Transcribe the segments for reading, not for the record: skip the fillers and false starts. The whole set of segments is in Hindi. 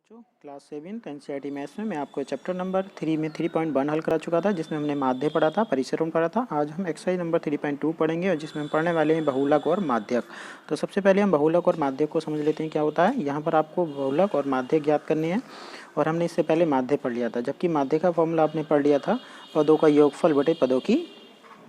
बच्चों क्लास 7 एनसीईआरटी मैथ्स में मैं आपको चैप्टर नंबर 3 में 3.1 हल करा चुका था, जिसमें हमने माध्य पढ़ा था, परिसरों पढ़ा था। आज हम एक्सरसाइज नंबर 3.2 पढ़ेंगे और जिसमें हम पढ़ने वाले हैं बहुलक और माध्यक। तो सबसे पहले हम बहुलक और माध्यक को समझ लेते हैं क्या होता है। यहाँ पर आपको बहुलक और माध्यक ज्ञात करने हैं और हमने इससे पहले माध्य पढ़ लिया था, जबकि माध्य का फॉर्मूला आपने पढ़ लिया था पदों का योगफल बटे पदों की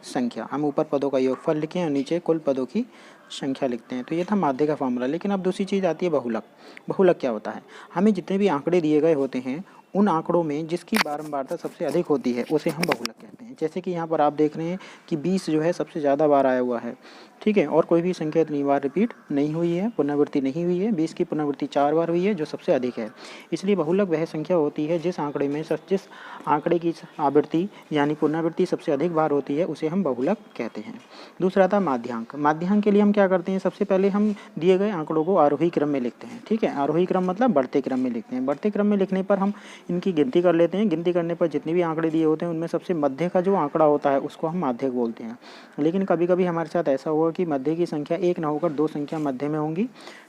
संख्या। हम ऊपर पदों का योगफल लिखे और नीचे कुल पदों की संख्या लिखते हैं। तो ये था माध्य का फॉर्मूला। लेकिन अब दूसरी चीज़ आती है बहुलक। बहुलक क्या होता है? हमें जितने भी आंकड़े दिए गए होते हैं उन आंकड़ों में जिसकी बारंबारता सबसे अधिक होती है उसे हम बहुलक कहते हैं। जैसे कि यहाँ पर आप देख रहे हैं कि 20 जो है सबसे ज़्यादा बार आया हुआ है, ठीक है, और कोई भी संख्या इतनी बार रिपीट नहीं हुई है, पुनरावृत्ति नहीं हुई है। 20 की पुनरावृत्ति 4 बार हुई है, जो सबसे अधिक है। इसलिए बहुलक वह संख्या होती है जिस आंकड़े की आवृत्ति यानी पुनरावृत्ति सबसे अधिक बार होती है उसे हम बहुलक कहते हैं। दूसरा था माध्यांक। माध्यांक के लिए हम क्या करते हैं, सबसे पहले हम दिए गए आंकड़ों को आरोही क्रम में लिखते हैं, ठीक है। आरोही क्रम मतलब बढ़ते क्रम में लिखते हैं। बढ़ते क्रम में लिखने पर हम इनकी गिनती कर लेते हैं। गिनती करने पर जितने भी आंकड़े दिए होते हैं उनमें सबसे मध्य का जो आंकड़ा होता है उसको हम माध्यक बोलते हैं। लेकिन कभी कभी हमारे साथ ऐसा हुआ कि मध्य की संख्या एक न होकर दो संख्या मध्य में होंगी,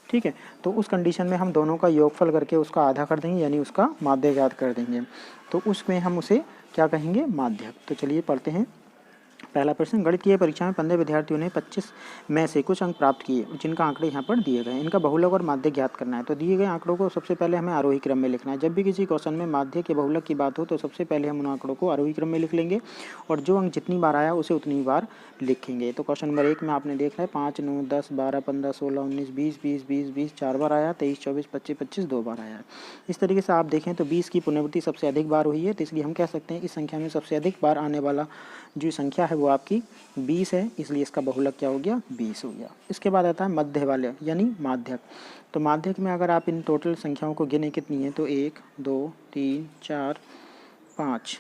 ठीक है। तो उस कंडीशन में हम दोनों का योगफल करके उसका आधा कर देंगे, यानी उसका माध्य ज्ञात कर देंगे। तो उसमें हम उसे क्या कहेंगे, माध्यक। तो चलिए पढ़ते हैं। पहला प्रश्न, गणितीय परीक्षा में 15 विद्यार्थियों ने 25 में से कुछ अंक प्राप्त किए, जिनका आंकड़े यहाँ पर दिए गए हैं। इनका बहुलक और माध्य ज्ञात करना है। तो दिए गए आंकड़ों को सबसे पहले हमें आरोही क्रम में लिखना है। जब भी किसी क्वेश्चन में माध्य के बहुलक की बात हो तो सबसे पहले हम उन आंकड़ों को आरोही क्रम में लिख लेंगे और जो अंक जितनी बार आया उसे उतनी बार लिखेंगे। तो क्वेश्चन नंबर 1 में आपने देखा है 5, 9, 10, 12, 15, 16, 19, 20, 20, 20, 20 4 बार आया, 23, 24, 25, 25 2 बार आया। इस तरीके से आप देखें तो 20 की पुनरावृत्ति सबसे अधिक बार हुई है, तो इसलिए हम कह सकते हैं इस संख्या में सबसे अधिक बार आने वाला जो संख्या है वो आपकी 20 है, इसलिए इसका बहुलक क्या हो गया, 20 हो गया। इसके बाद आता है मध्य वाले यानी माध्यक। तो माध्यक में अगर आप इन टोटल संख्याओं को गिने कितनी है तो 1, 2, 3, 4, 5,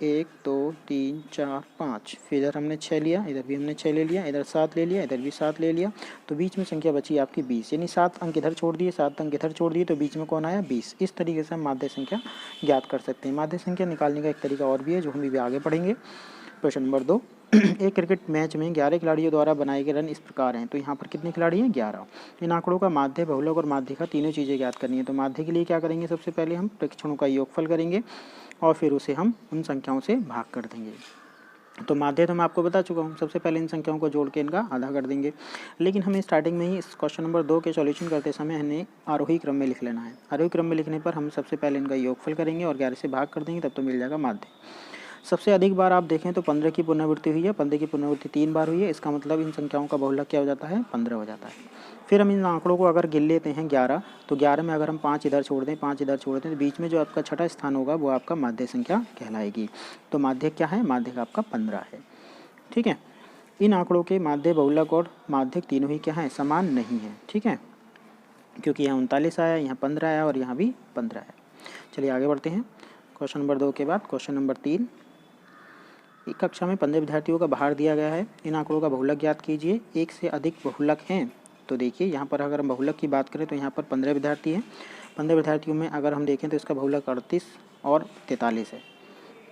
1, 2, 3, 4, 5, फिर इधर हमने 6 लिया, इधर भी हमने 6 ले लिया, इधर 7 ले लिया, इधर भी 7 ले लिया। तो बीच में संख्या बची आपकी 20, यानी 7 अंक इधर छोड़ दिए, 7 अंक इधर छोड़ दिए, तो बीच में कौन आया, 20। इस तरीके से हम माध्य संख्या ज्ञात कर सकते हैं। माध्य संख्या निकालने का एक तरीका और भी है जो हम भी आगे पढ़ेंगे। प्रश्न नंबर 2, एक क्रिकेट मैच में 11 खिलाड़ियों द्वारा बनाए गए रन इस प्रकार हैं। तो यहाँ पर कितने खिलाड़ी हैं, 11। इन आंकड़ों का माध्य, बहुलक और माध्य का तीनों चीज़ें ज्ञात करनी है। तो माध्य के लिए क्या करेंगे, सबसे पहले हम परीक्षणों का योगफल करेंगे और फिर उसे हम उन संख्याओं से भाग कर देंगे। तो माध्य तो मैं आपको बता चुका हूँ, सबसे पहले इन संख्याओं को जोड़ के इनका आधा कर देंगे। लेकिन हमें स्टार्टिंग में ही इस क्वेश्चन नंबर 2 के सॉल्यूशन करते समय हमें आरोही क्रम में लिख लेना है। आरोही क्रम में लिखने पर हम सबसे पहले इनका योगफल करेंगे और 11 से भाग कर देंगे, तब तो मिल जाएगा माध्य। सबसे अधिक बार आप देखें तो 15 की पुनरावृत्ति हुई है, 15 की पुनरावृत्ति 3 बार हुई है। इसका मतलब इन संख्याओं का बहुलक क्या हो जाता है, 15 हो जाता है। फिर हम इन आंकड़ों को अगर गिन लेते हैं 11, तो 11 में अगर हम 5 इधर छोड़ दें, 5 इधर छोड़ दें, तो बीच में जो आपका छठा स्थान होगा वो आपका माध्य संख्या कहलाएगी। तो माध्य क्या है, माध्य का आपका 15 है, ठीक है। इन आंकड़ों के माध्य, बहुलक और माध्यक तीनों ही क्या है, समान नहीं है, ठीक है, क्योंकि यहाँ 39 आया, यहाँ 15 आया और यहाँ भी 15 है। चलिए आगे बढ़ते हैं। क्वेश्चन नंबर 2 के बाद क्वेश्चन नंबर 3, एक कक्षा में 15 विद्यार्थियों का भार दिया गया है। इन आंकड़ों का बहुलक ज्ञात कीजिए। एक से अधिक बहुलक हैं। तो देखिए यहाँ पर अगर हम बहुलक की बात करें तो यहाँ पर 15 विद्यार्थी हैं। 15 विद्यार्थियों में अगर हम देखें तो इसका बहुलक 38 और 43 है,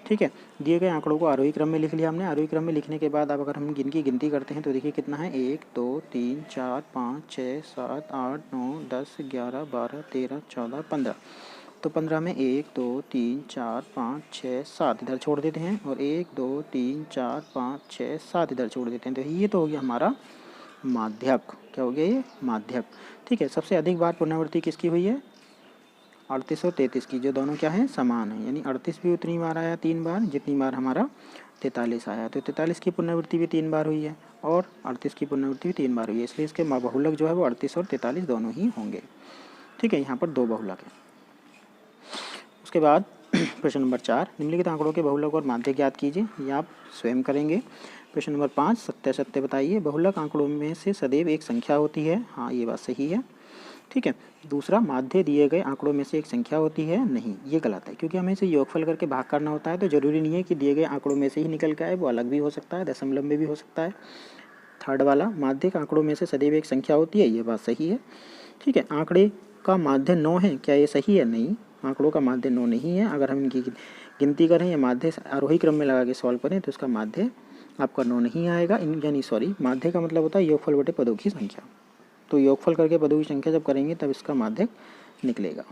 ठीक है। दिए गए आंकड़ों को आरोही क्रम में लिख लिया हमने। आरोही क्रम में लिखने के बाद अब अगर हम इनकी गिनती करते हैं तो देखिए कितना है, 1, 2, 3, 4, 5, 6, 7, 8, 9, 10, 11, 12, 13, 14, 15। तो 15 में 1, 2, 3, 4, 5, 6, 7 इधर छोड़ देते हैं और 1, 2, 3, 4, 5, 6, 7 इधर छोड़ देते हैं। तो ये तो हो गया हमारा माध्यक। क्या हो गया, ये माध्यक, ठीक है। सबसे अधिक बार पुनरावृत्ति किसकी हुई है, 38 और 33 की, जो दोनों क्या है, समान है। यानी 38 भी उतनी बार आया 3 बार जितनी बार हमारा 43 आया। तो 43 की पुनरावृत्ति भी 3 बार हुई है और 38 की पुनरावृत्ति भी 3 बार हुई है, इसलिए इसके बहुलक जो है वो 38 और 43 दोनों ही होंगे, ठीक है। यहाँ पर 2 बहुलक है। उसके बाद प्रश्न नंबर 4, निम्नलिखित आंकड़ों के बहुलक और माध्य ज्ञात कीजिए। ये आप स्वयं करेंगे। प्रश्न नंबर 5, सत्य सत्य बताइए। बहुलक आंकड़ों में से सदैव एक संख्या होती है। हाँ, ये बात सही है, ठीक है। दूसरा, माध्य दिए गए आंकड़ों में से एक संख्या होती है। नहीं, ये गलत है, क्योंकि हमें इसे योगफल करके भाग करना होता है। तो जरूरी नहीं है कि दिए गए आंकड़ों में से ही निकल के आए, वो अलग भी हो सकता है, दशमलव में भी हो सकता है। थर्ड वाला, माध्य आंकड़ों में से सदैव एक संख्या होती है, ये बात सही है, ठीक है। आंकड़े का माध्य 9 है, क्या ये सही है, नहीं, आंकड़ों का माध्य 9 नहीं है। अगर हम इनकी गिनती करें या माध्य आरोही क्रम में लगा के सॉल्व करें तो इसका माध्य आपका 9 नहीं आएगा। यानी सॉरी, माध्य का मतलब होता है योगफल बटे पदों की संख्या। तो योगफल करके पदों की संख्या जब करेंगे तब इसका माध्य निकलेगा।